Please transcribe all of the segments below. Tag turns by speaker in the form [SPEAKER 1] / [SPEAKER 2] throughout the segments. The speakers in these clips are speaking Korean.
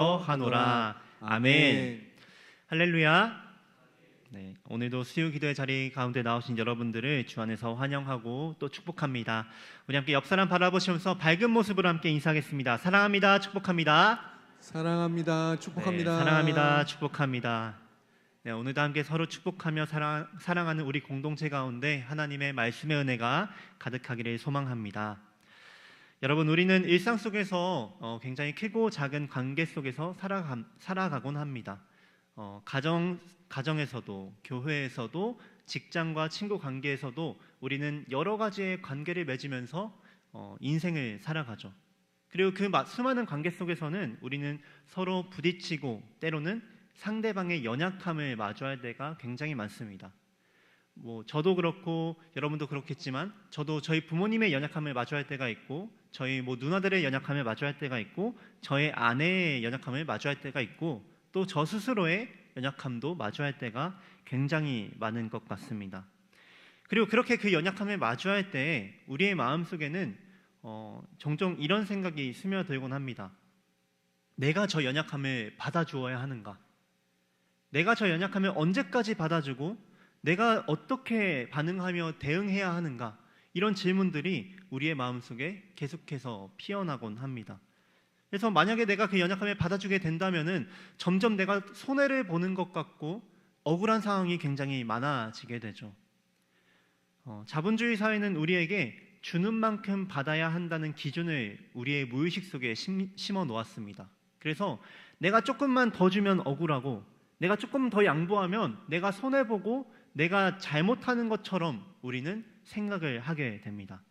[SPEAKER 1] 하노라. 아멘. 할렐루야. 네, 오늘도 수요 기도의 자리 가운데 나오신 여러분들을 주 안에서 환영하고 또 축복합니다. 우리 함께 옆 사람 바라보시면서 밝은 모습으로 함께 인사하겠습니다. 사랑합니다. 축복합니다.
[SPEAKER 2] 사랑합니다. 축복합니다.
[SPEAKER 1] 네, 사랑합니다. 축복합니다. 네, 오늘도 함께 서로 축복하며 사랑하는 우리 공동체 가운데 하나님의 말씀의 은혜가 가득하기를 소망합니다. 여러분, 우리는 일상 속에서 굉장히 크고 작은 관계 속에서 살아가곤 합니다. 가정에서도, 교회에서도, 직장과 친구 관계에서도 우리는 여러 가지의 관계를 맺으면서 인생을 살아가죠. 그리고 그 수많은 관계 속에서는 우리는 서로 부딪히고 때로는 상대방의 연약함을 마주할 때가 굉장히 많습니다. 저도 그렇고 여러분도 그렇겠지만 저도 저희 부모님의 연약함을 마주할 때가 있고 저희 누나들의 연약함을 마주할 때가 있고 저의 아내의 연약함을 마주할 때가 있고 또 저 스스로의 연약함도 마주할 때가 굉장히 많은 것 같습니다. 그리고 그렇게 그 연약함을 마주할 때 우리의 마음속에는 종종 이런 생각이 스며들곤 합니다. 내가 저 연약함을 받아주어야 하는가? 내가 저 연약함을 언제까지 받아주고 내가 어떻게 반응하며 대응해야 하는가? 이런 질문들이 우리의 마음속에 계속해서 피어나곤 합니다. 그래서 만약에 내가 그 연약함을 받아주게 된다면은 점점 내가 손해를 보는 것 같고 억울한 상황이 굉장히 많아지게 되죠. 자본주의 사회는 우리에게 주는 만큼 받아야 한다는 기준을 우리의 무의식 속에 심어 놓았습니다. 그래서 내가 조금만 더 주면 억울하고 내가 조금 더 양보하면 내가 손해보고 내가 잘못하는 것처럼 우리는 생각을 하게 됩니다.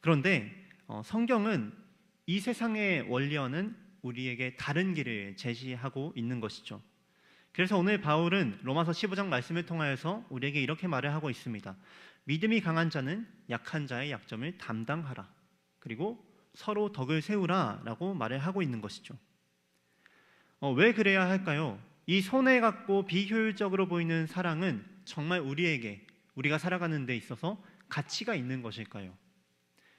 [SPEAKER 1] 그런데 성경은 이 세상의 원리와는 우리에게 다른 길을 제시하고 있는 것이죠. 그래서 오늘 바울은 로마서 15장 말씀을 통하여서 우리에게 이렇게 말을 하고 있습니다. 믿음이 강한 자는 약한 자의 약점을 담당하라. 그리고 서로 덕을 세우라 라고 말을 하고 있는 것이죠. 왜 그래야 할까요? 이 손해같고 비효율적으로 보이는 사랑은 정말 우리가 살아가는 데 있어서 가치가 있는 것일까요?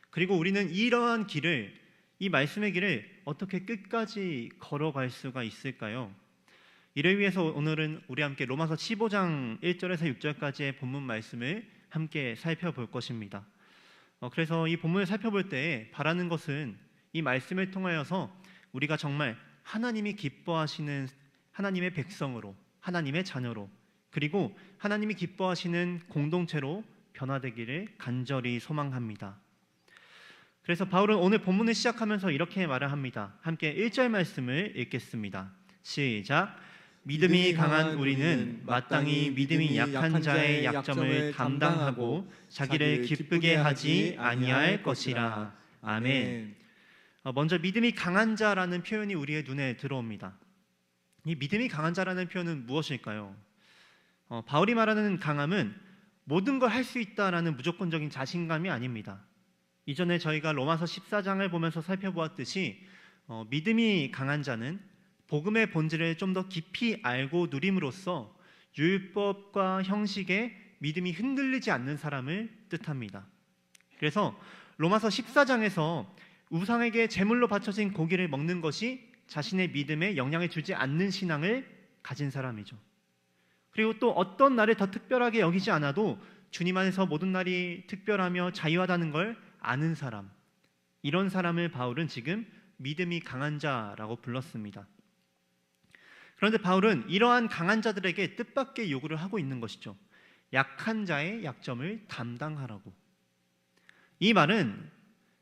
[SPEAKER 1] 그리고 우리는 이러한 길을, 이 말씀의 길을 어떻게 끝까지 걸어갈 수가 있을까요? 이를 위해서 오늘은 우리 함께 로마서 15장 1절에서 6절까지의 본문 말씀을 함께 살펴볼 것입니다. 그래서 이 본문을 살펴볼 때 바라는 것은 이 말씀을 통하여서 우리가 정말 하나님이 기뻐하시는 하나님의 백성으로, 하나님의 자녀로, 그리고 하나님이 기뻐하시는 공동체로 변화되기를 간절히 소망합니다. 그래서 바울은 오늘 본문을 시작하면서 이렇게 말을 합니다. 함께 1절 말씀을 읽겠습니다. 시작. 믿음이 강한 우리는 마땅히 믿음이 약한 자의 약점을 담당하고 자기를 기쁘게 하지 아니할 것이라. 아멘. 먼저 믿음이 강한 자라는 표현이 우리의 눈에 들어옵니다. 이 믿음이 강한 자라는 표현은 무엇일까요? 바울이 말하는 강함은 모든 걸 할 수 있다라는 무조건적인 자신감이 아닙니다. 이전에 저희가 로마서 14장을 보면서 살펴보았듯이 믿음이 강한 자는 복음의 본질을 좀 더 깊이 알고 누림으로써 율법과 형식에 믿음이 흔들리지 않는 사람을 뜻합니다. 그래서 로마서 14장에서 우상에게 제물로 바쳐진 고기를 먹는 것이 자신의 믿음에 영향을 주지 않는 신앙을 가진 사람이죠. 그리고 또 어떤 날을 더 특별하게 여기지 않아도 주님 안에서 모든 날이 특별하며 자유하다는 걸 아는 사람, 이런 사람을 바울은 지금 믿음이 강한 자라고 불렀습니다. 그런데 바울은 이러한 강한 자들에게 뜻밖의 요구를 하고 있는 것이죠. 약한 자의 약점을 담당하라고. 이 말은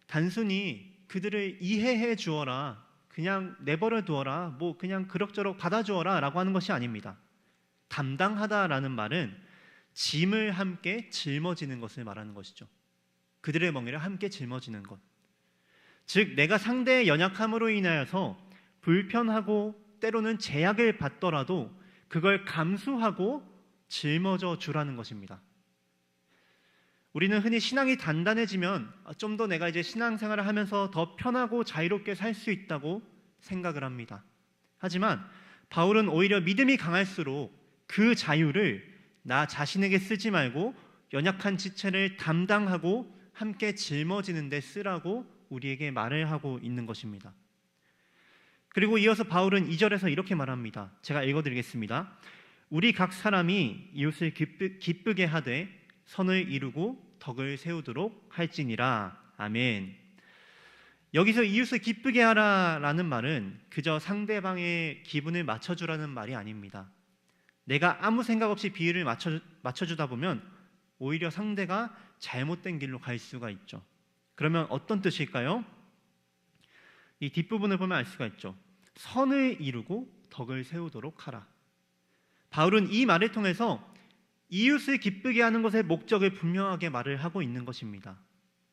[SPEAKER 1] 단순히 그들을 이해해 주어라, 그냥 내버려 두어라, 그냥 그럭저럭 받아주어라 라고 하는 것이 아닙니다. 담당하다라는 말은 짐을 함께 짊어지는 것을 말하는 것이죠. 그들의 멍에를 함께 짊어지는 것. 즉 내가 상대의 연약함으로 인하여서 불편하고 때로는 제약을 받더라도 그걸 감수하고 짊어져 주라는 것입니다. 우리는 흔히 신앙이 단단해지면 좀 더 내가 이제 신앙생활을 하면서 더 편하고 자유롭게 살 수 있다고 생각을 합니다. 하지만 바울은 오히려 믿음이 강할수록 그 자유를 나 자신에게 쓰지 말고 연약한 지체를 담당하고 함께 짊어지는 데 쓰라고 우리에게 말을 하고 있는 것입니다. 그리고 이어서 바울은 2절에서 이렇게 말합니다. 제가 읽어드리겠습니다. 우리 각 사람이 이웃을 기쁘게 하되 선을 이루고 덕을 세우도록 할지니라. 아멘. 여기서 이웃을 기쁘게 하라라는 말은 그저 상대방의 기분을 맞춰주라는 말이 아닙니다. 내가 아무 생각 없이 비율을 맞춰주다 보면 오히려 상대가 잘못된 길로 갈 수가 있죠. 그러면 어떤 뜻일까요? 이 뒷부분을 보면 알 수가 있죠. 선을 이루고 덕을 세우도록 하라. 바울은 이 말을 통해서 이웃을 기쁘게 하는 것의 목적을 분명하게 말을 하고 있는 것입니다.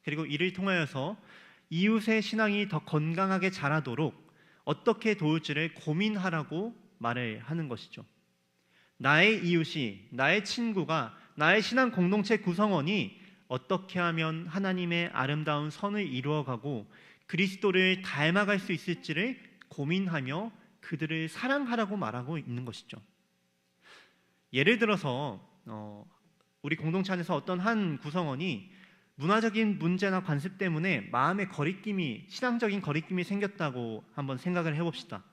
[SPEAKER 1] 그리고 이를 통하여서 이웃의 신앙이 더 건강하게 자라도록 어떻게 도울지를 고민하라고 말을 하는 것이죠. 나의 이웃이, 나의 친구가, 나의 신앙 공동체 구성원이 어떻게 하면 하나님의 아름다운 선을 이루어가고 그리스도를 닮아갈 수 있을지를 고민하며 그들을 사랑하라고 말하고 있는 것이죠. 예를 들어서 우리 공동체 안에서 어떤 한 구성원이 문화적인 문제나 관습 때문에 마음의 거리낌이, 신앙적인 거리낌이 생겼다고 한번 생각을 해봅시다.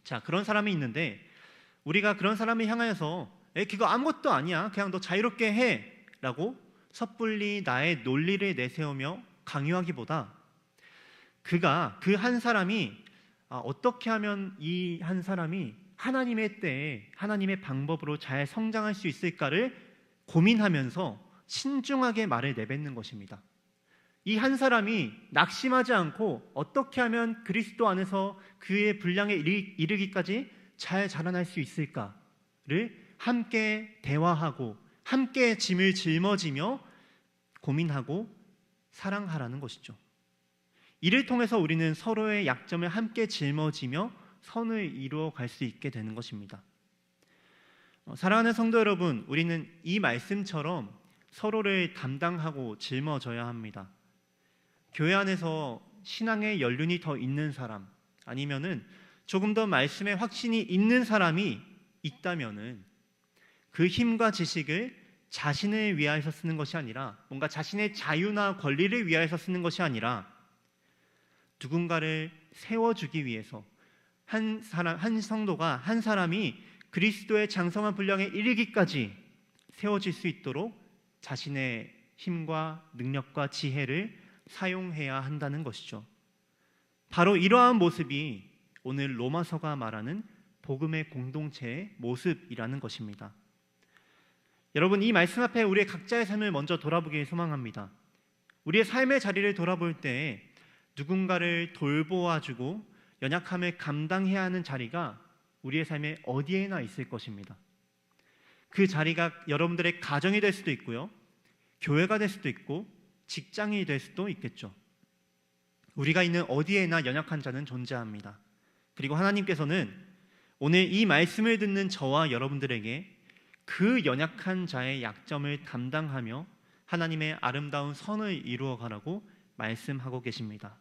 [SPEAKER 1] 자, 그런 사람이 있는데 우리가 그런 사람을 향하여서 그거 아무것도 아니야, 그냥 너 자유롭게 해 라고 섣불리 나의 논리를 내세우며 강요하기보다 그 한 사람이 어떻게 하면 이 한 사람이 하나님의 때에 하나님의 방법으로 잘 성장할 수 있을까를 고민하면서 신중하게 말을 내뱉는 것입니다. 이 한 사람이 낙심하지 않고 어떻게 하면 그리스도 안에서 그의 분량에 이르기까지 잘 자라날 수 있을까를 함께 대화하고 함께 짐을 짊어지며 고민하고 사랑하라는 것이죠. 이를 통해서 우리는 서로의 약점을 함께 짊어지며 선을 이루어 갈 수 있게 되는 것입니다. 사랑하는 성도 여러분, 우리는 이 말씀처럼 서로를 담당하고 짊어져야 합니다. 교회 안에서 신앙의 연륜이 더 있는 사람, 아니면은 조금 더 말씀에 확신이 있는 사람이 있다면은 그 힘과 지식을 자신을 위하여서 쓰는 것이 아니라, 뭔가 자신의 자유나 권리를 위하여서 쓰는 것이 아니라 누군가를 세워주기 위해서 한 성도가, 한 사람이 그리스도의 장성한 분량에 이르기까지 세워질 수 있도록 자신의 힘과 능력과 지혜를 사용해야 한다는 것이죠. 바로 이러한 모습이 오늘 로마서가 말하는 복음의 공동체의 모습이라는 것입니다. 여러분, 이 말씀 앞에 우리의 각자의 삶을 먼저 돌아보길 소망합니다. 우리의 삶의 자리를 돌아볼 때 누군가를 돌보아주고 연약함을 감당해야 하는 자리가 우리의 삶에 어디에나 있을 것입니다. 그 자리가 여러분들의 가정이 될 수도 있고요, 교회가 될 수도 있고 직장이 될 수도 있겠죠. 우리가 있는 어디에나 연약한 자는 존재합니다. 그리고 하나님께서는 오늘 이 말씀을 듣는 저와 여러분들에게 그 연약한 자의 약점을 담당하며 하나님의 아름다운 선을 이루어 가라고 말씀하고 계십니다.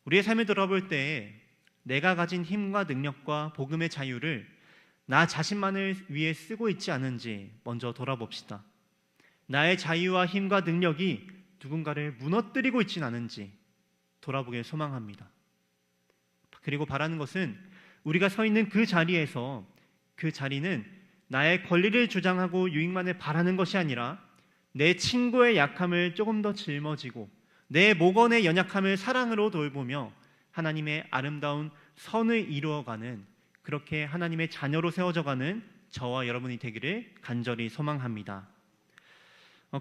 [SPEAKER 1] 우리의 삶을 돌아볼 때 내가 가진 힘과 능력과 복음의 자유를 나 자신만을 위해 쓰고 있지 않은지 먼저 돌아봅시다. 나의 자유와 힘과 능력이 누군가를 무너뜨리고 있진 않은지 돌아보길 소망합니다. 그리고 바라는 것은 우리가 서 있는 그 자리에서 그 자리는 나의 권리를 주장하고 유익만을 바라는 것이 아니라 내 친구의 약함을 조금 더 짊어지고 내 목원의 연약함을 사랑으로 돌보며 하나님의 아름다운 선을 이루어가는, 그렇게 하나님의 자녀로 세워져가는 저와 여러분이 되기를 간절히 소망합니다.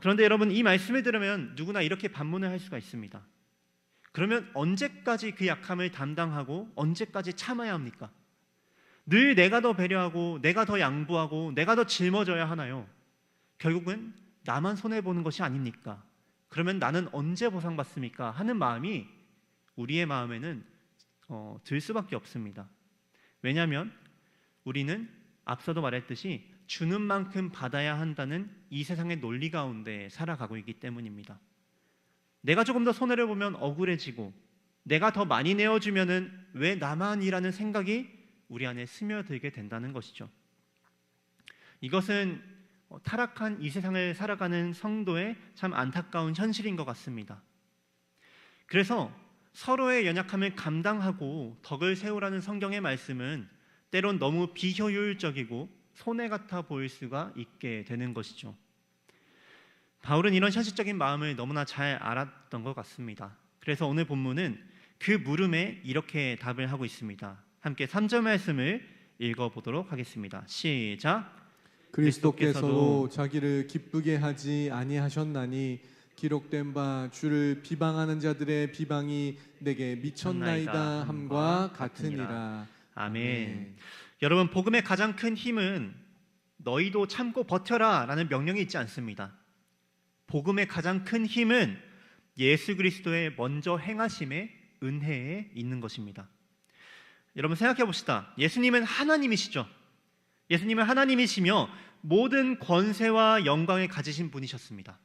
[SPEAKER 1] 그런데 여러분, 이 말씀을 들으면 누구나 이렇게 반문을 할 수가 있습니다. 그러면 언제까지 그 약함을 담당하고 언제까지 참아야 합니까? 늘 내가 더 배려하고 내가 더 양보하고 내가 더 짊어져야 하나요? 결국은 나만 손해보는 것이 아닙니까? 그러면 나는 언제 보상받습니까? 하는 마음이 우리의 마음에는 들 수밖에 없습니다. 왜냐하면 우리는 앞서도 말했듯이 주는 만큼 받아야 한다는 이 세상의 논리 가운데 살아가고 있기 때문입니다. 내가 조금 더 손해를 보면 억울해지고 내가 더 많이 내어주면은 왜 나만이라는 생각이 우리 안에 스며들게 된다는 것이죠. 이것은 타락한 이 세상을 살아가는 성도의 참 안타까운 현실인 것 같습니다. 그래서 서로의 연약함을 감당하고 덕을 세우라는 성경의 말씀은 때론 너무 비효율적이고 손해 같아 보일 수가 있게 되는 것이죠. 바울은 이런 현실적인 마음을 너무나 잘 알았던 것 같습니다. 그래서 오늘 본문은 그 물음에 이렇게 답을 하고 있습니다. 함께 3절 말씀을 읽어보도록 하겠습니다. 시작.
[SPEAKER 2] 그리스도께서도 자기를 기쁘게 하지 아니하셨나니 기록된 바 주를 비방하는 자들의 비방이 내게 미쳤나이다 함과 같으니라.
[SPEAKER 1] 아멘. 여러분, 복음의 가장 큰 힘은 너희도 참고 버텨라 라는 명령이 있지 않습니다. 복음의 가장 큰 힘은 예수 그리스도의 먼저 행하심의 은혜에 있는 것입니다. 여러분 생각해 봅시다. 예수님은 하나님이시죠. 예수님은 하나님이시며 모든 권세와 영광을 가지신 분이셨습니다.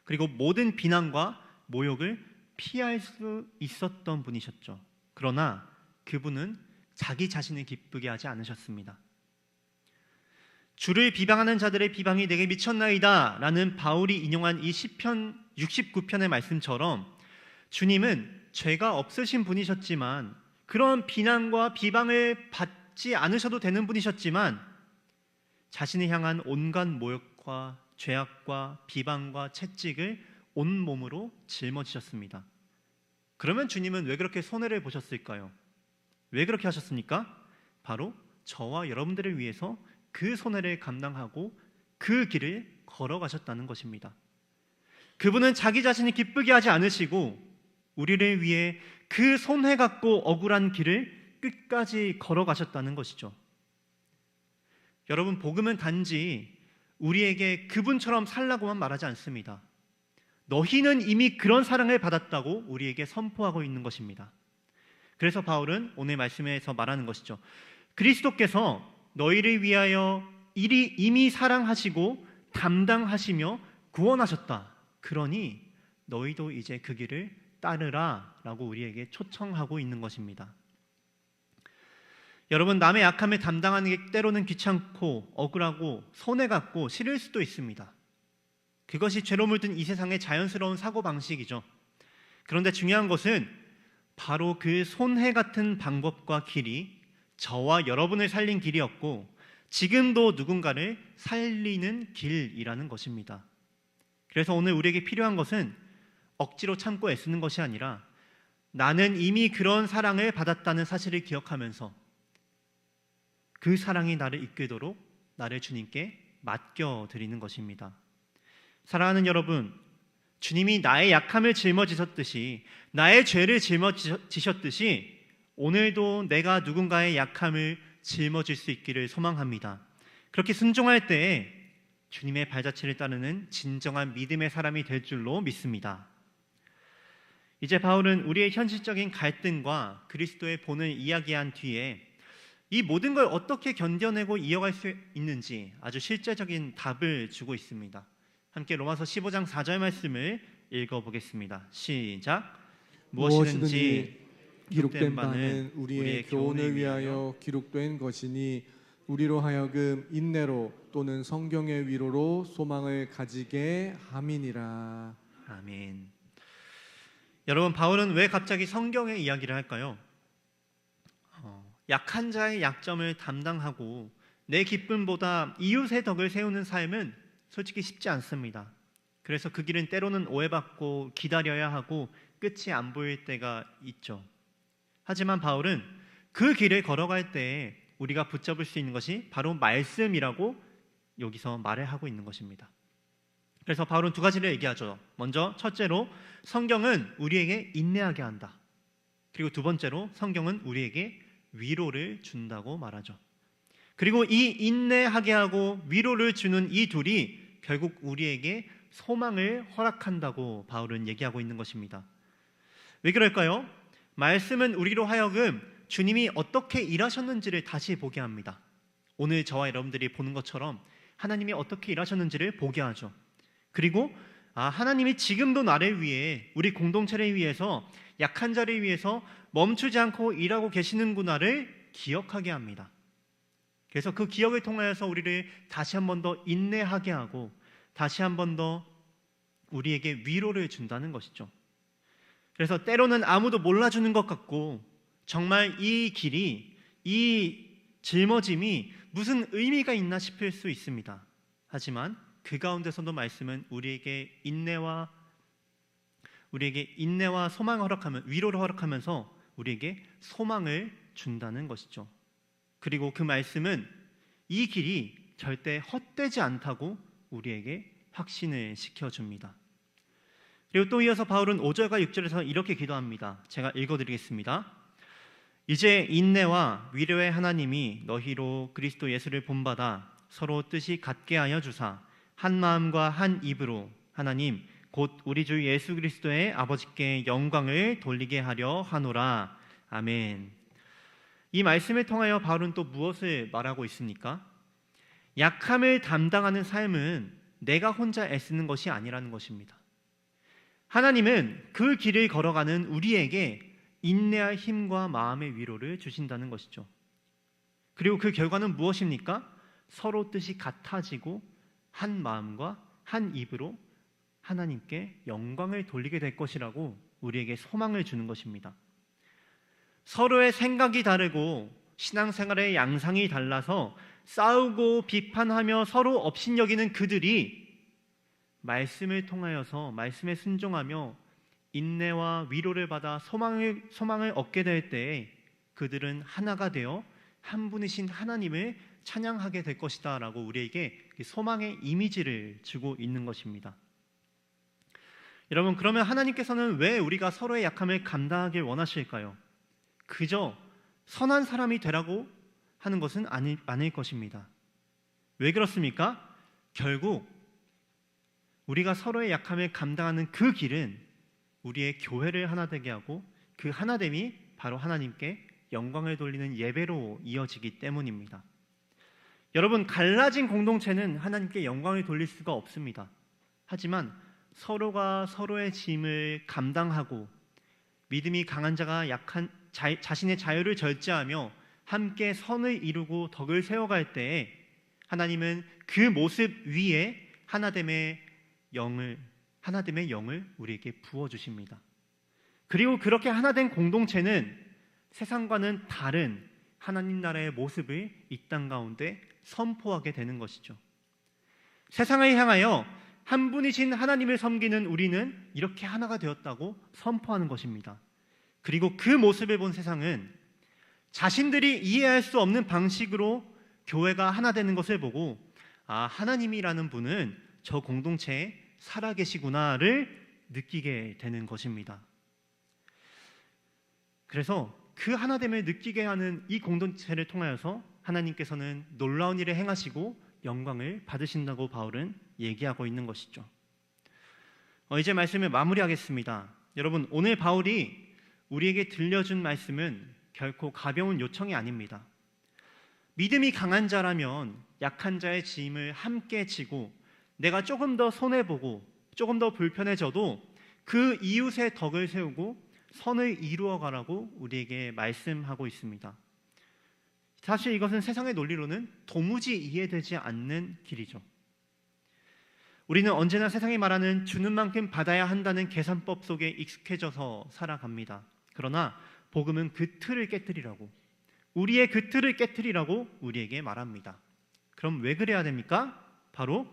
[SPEAKER 1] 그리고 모든 비난과 모욕을 피할 수 있었던 분이셨죠. 그러나 그분은 자기 자신을 기쁘게 하지 않으셨습니다. 주를 비방하는 자들의 비방이 내게 미쳤나이다 라는 바울이 인용한 이 시편 69편의 말씀처럼 주님은 죄가 없으신 분이셨지만 그런 비난과 비방을 받지 않으셔도 되는 분이셨지만 자신을 향한 온갖 모욕과 죄악과 비방과 채찍을 온몸으로 짊어지셨습니다. 그러면 주님은 왜 그렇게 손해를 보셨을까요? 왜 그렇게 하셨습니까? 바로 저와 여러분들을 위해서 그 손해를 감당하고 그 길을 걸어가셨다는 것입니다. 그분은 자기 자신이 기쁘게 하지 않으시고 우리를 위해 그 손해 같고 억울한 길을 끝까지 걸어가셨다는 것이죠. 여러분, 복음은 단지 우리에게 그분처럼 살라고만 말하지 않습니다. 너희는 이미 그런 사랑을 받았다고 우리에게 선포하고 있는 것입니다. 그래서 바울은 오늘 말씀에서 말하는 것이죠. 그리스도께서 너희를 위하여 이미 사랑하시고 담당하시며 구원하셨다. 그러니 너희도 이제 그 길을 따르라 라고 우리에게 초청하고 있는 것입니다. 여러분, 남의 약함을 담당하는 게 때로는 귀찮고 억울하고 손해 같고 싫을 수도 있습니다. 그것이 죄로 물든 이 세상의 자연스러운 사고방식이죠. 그런데 중요한 것은 바로 그 손해 같은 방법과 길이 저와 여러분을 살린 길이었고 지금도 누군가를 살리는 길이라는 것입니다. 그래서 오늘 우리에게 필요한 것은 억지로 참고 애쓰는 것이 아니라 나는 이미 그런 사랑을 받았다는 사실을 기억하면서 그 사랑이 나를 이끌도록 나를 주님께 맡겨드리는 것입니다. 사랑하는 여러분, 주님이 나의 약함을 짊어지셨듯이 나의 죄를 짊어지셨듯이 오늘도 내가 누군가의 약함을 짊어질 수 있기를 소망합니다. 그렇게 순종할 때에 주님의 발자취를 따르는 진정한 믿음의 사람이 될 줄로 믿습니다. 이제 바울은 우리의 현실적인 갈등과 그리스도의 본을 이야기한 뒤에 이 모든 걸 어떻게 견뎌내고 이어갈 수 있는지 아주 실제적인 답을 주고 있습니다. 함께 로마서 15장 4절 말씀을 읽어보겠습니다. 시작. 무엇이든지
[SPEAKER 2] 기록된 바는 우리의 교훈을 위하여 기록된 것이니 우리로 하여금 인내로 또는 성경의 위로로 소망을 가지게 함이니라.
[SPEAKER 1] 아멘. 여러분, 바울은 왜 갑자기 성경의 이야기를 할까요? 약한 자의 약점을 담당하고 내 기쁨보다 이웃의 덕을 세우는 삶은 솔직히 쉽지 않습니다. 그래서 그 길은 때로는 오해받고 기다려야 하고 끝이 안 보일 때가 있죠. 하지만 바울은 그 길을 걸어갈 때 우리가 붙잡을 수 있는 것이 바로 말씀이라고 여기서 말을 하고 있는 것입니다. 그래서 바울은 두 가지를 얘기하죠. 먼저 첫째로 성경은 우리에게 인내하게 한다. 그리고 두 번째로 성경은 우리에게 위로를 준다고 말하죠. 그리고 이 인내하게 하고 위로를 주는 이 둘이 결국 우리에게 소망을 허락한다고 바울은 얘기하고 있는 것입니다. 왜 그럴까요? 말씀은 우리로 하여금 주님이 어떻게 일하셨는지를 다시 보게 합니다. 오늘 저와 여러분들이 보는 것처럼 하나님이 어떻게 일하셨는지를 보게 하죠. 그리고 하나님이 지금도 나를 위해, 우리 공동체를 위해서, 약한 자를 위해서 멈추지 않고 일하고 계시는구나를 기억하게 합니다. 그래서 그 기억을 통하여서 우리를 다시 한 번 더 인내하게 하고 다시 한 번 더 우리에게 위로를 준다는 것이죠. 그래서 때로는 아무도 몰라주는 것 같고 정말 이 길이, 이 짊어짐이 무슨 의미가 있나 싶을 수 있습니다. 하지만 그 가운데서도 말씀은 우리에게 인내와 소망을 허락하면, 위로를 허락하면서 우리에게 소망을 준다는 것이죠. 그리고 그 말씀은 이 길이 절대 헛되지 않다고 우리에게 확신을 시켜줍니다. 그리고 또 이어서 바울은 5절과 6절에서 이렇게 기도합니다. 제가 읽어드리겠습니다. 이제 인내와 위로의 하나님이 너희로 그리스도 예수를 본받아 서로 뜻이 같게 하여 주사 한 마음과 한 입으로 하나님 곧 우리 주 예수 그리스도의 아버지께 영광을 돌리게 하려 하노라. 아멘. 이 말씀을 통하여 바울은 또 무엇을 말하고 있습니까? 약함을 담당하는 삶은 내가 혼자 애쓰는 것이 아니라는 것입니다. 하나님은 그 길을 걸어가는 우리에게 인내할 힘과 마음의 위로를 주신다는 것이죠. 그리고 그 결과는 무엇입니까? 서로 뜻이 같아지고 한 마음과 한 입으로 하나님께 영광을 돌리게 될 것이라고 우리에게 소망을 주는 것입니다. 서로의 생각이 다르고 신앙생활의 양상이 달라서 싸우고 비판하며 서로 업신여기는 그들이 말씀을 통하여서 말씀에 순종하며 인내와 위로를 받아 소망을 얻게 될 때에 그들은 하나가 되어 한 분이신 하나님을 찬양하게 될 것이다 라고 우리에게 소망의 이미지를 주고 있는 것입니다. 여러분, 그러면 하나님께서는 왜 우리가 서로의 약함을 감당하길 원하실까요? 그저 선한 사람이 되라고 하는 것은 아닐 것입니다. 왜 그렇습니까? 결국 우리가 서로의 약함을 감당하는 그 길은 우리의 교회를 하나 되게 하고 그 하나됨이 바로 하나님께 영광을 돌리는 예배로 이어지기 때문입니다. 여러분, 갈라진 공동체는 하나님께 영광을 돌릴 수가 없습니다. 하지만 서로가 서로의 짐을 감당하고 믿음이 강한 자가 자신의 자유를 절제하며 함께 선을 이루고 덕을 세워갈 때에 하나님은 그 모습 위에 하나됨의 영을 우리에게 부어주십니다. 그리고 그렇게 하나된 공동체는 세상과는 다른 하나님 나라의 모습을 이 땅 가운데 선포하게 되는 것이죠. 세상을 향하여 한 분이신 하나님을 섬기는 우리는 이렇게 하나가 되었다고 선포하는 것입니다. 그리고 그 모습을 본 세상은 자신들이 이해할 수 없는 방식으로 교회가 하나 되는 것을 보고 하나님이라는 분은 저 공동체에 살아계시구나를 느끼게 되는 것입니다. 그래서 그 하나됨을 느끼게 하는 이 공동체를 통하여서 하나님께서는 놀라운 일을 행하시고 영광을 받으신다고 바울은 얘기하고 있는 것이죠. 이제 말씀을 마무리하겠습니다. 여러분, 오늘 바울이 우리에게 들려준 말씀은 결코 가벼운 요청이 아닙니다. 믿음이 강한 자라면 약한 자의 짐을 함께 지고 내가 조금 더 손해보고 조금 더 불편해져도 그 이웃의 덕을 세우고 선을 이루어가라고 우리에게 말씀하고 있습니다. 사실 이것은 세상의 논리로는 도무지 이해되지 않는 길이죠. 우리는 언제나 세상이 말하는 주는 만큼 받아야 한다는 계산법 속에 익숙해져서 살아갑니다. 그러나 복음은 그 틀을 깨뜨리라고, 우리의 그 틀을 깨뜨리라고 우리에게 말합니다. 그럼 왜 그래야 됩니까? 바로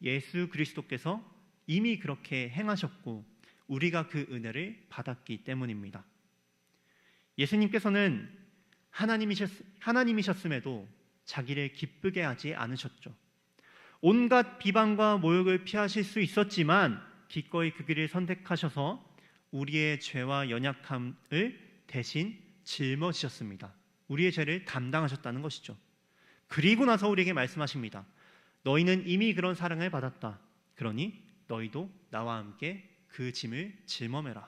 [SPEAKER 1] 예수 그리스도께서 이미 그렇게 행하셨고 우리가 그 은혜를 받았기 때문입니다. 예수님께서는 하나님이셨음에도 자기를 기쁘게 하지 않으셨죠. 온갖 비방과 모욕을 피하실 수 있었지만 기꺼이 그 길을 선택하셔서 우리의 죄와 연약함을 대신 짊어지셨습니다. 우리의 죄를 담당하셨다는 것이죠. 그리고 나서 우리에게 말씀하십니다. 너희는 이미 그런 사랑을 받았다. 그러니 너희도 나와 함께 그 짐을 짊어매라.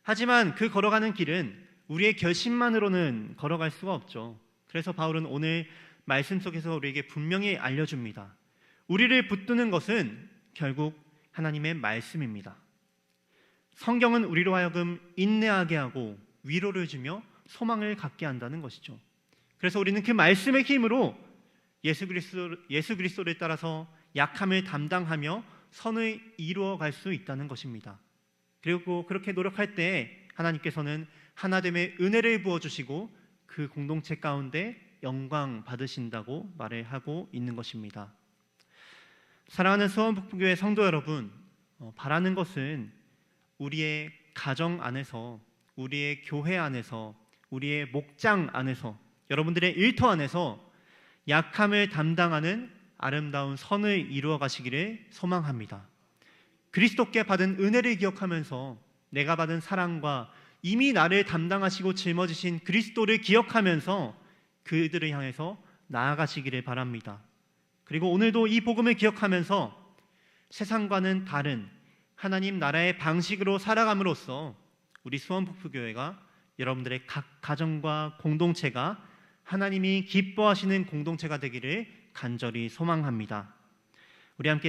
[SPEAKER 1] 하지만 그 걸어가는 길은 우리의 결심만으로는 걸어갈 수가 없죠. 그래서 바울은 오늘 말씀 속에서 우리에게 분명히 알려줍니다. 우리를 붙드는 것은 결국 하나님의 말씀입니다. 성경은 우리로 하여금 인내하게 하고 위로를 주며 소망을 갖게 한다는 것이죠. 그래서 우리는 그 말씀의 힘으로 예수 그리스도를 따라서 약함을 담당하며 선을 이루어 갈 수 있다는 것입니다. 그리고 그렇게 노력할 때 하나님께서는 하나됨의 은혜를 부어주시고 그 공동체 가운데 영광 받으신다고 말을 하고 있는 것입니다. 사랑하는 수원북부교회 성도 여러분, 바라는 것은 우리의 가정 안에서, 우리의 교회 안에서, 우리의 목장 안에서, 여러분들의 일터 안에서 약함을 담당하는 아름다운 선을 이루어 가시기를 소망합니다. 그리스도께 받은 은혜를 기억하면서 내가 받은 사랑과 이미 나를 담당하시고 짊어지신 그리스도를 기억하면서 그들을 향해서 나아가시기를 바랍니다. 그리고 오늘도 이 복음을 기억하면서 세상과는 다른 하나님 나라의 방식으로 살아감으로써 우리 수원북부교회가 여러분들의 각 가정과 공동체가 하나님이 기뻐하시는 공동체가 되기를 간절히 소망합니다. 우리 함께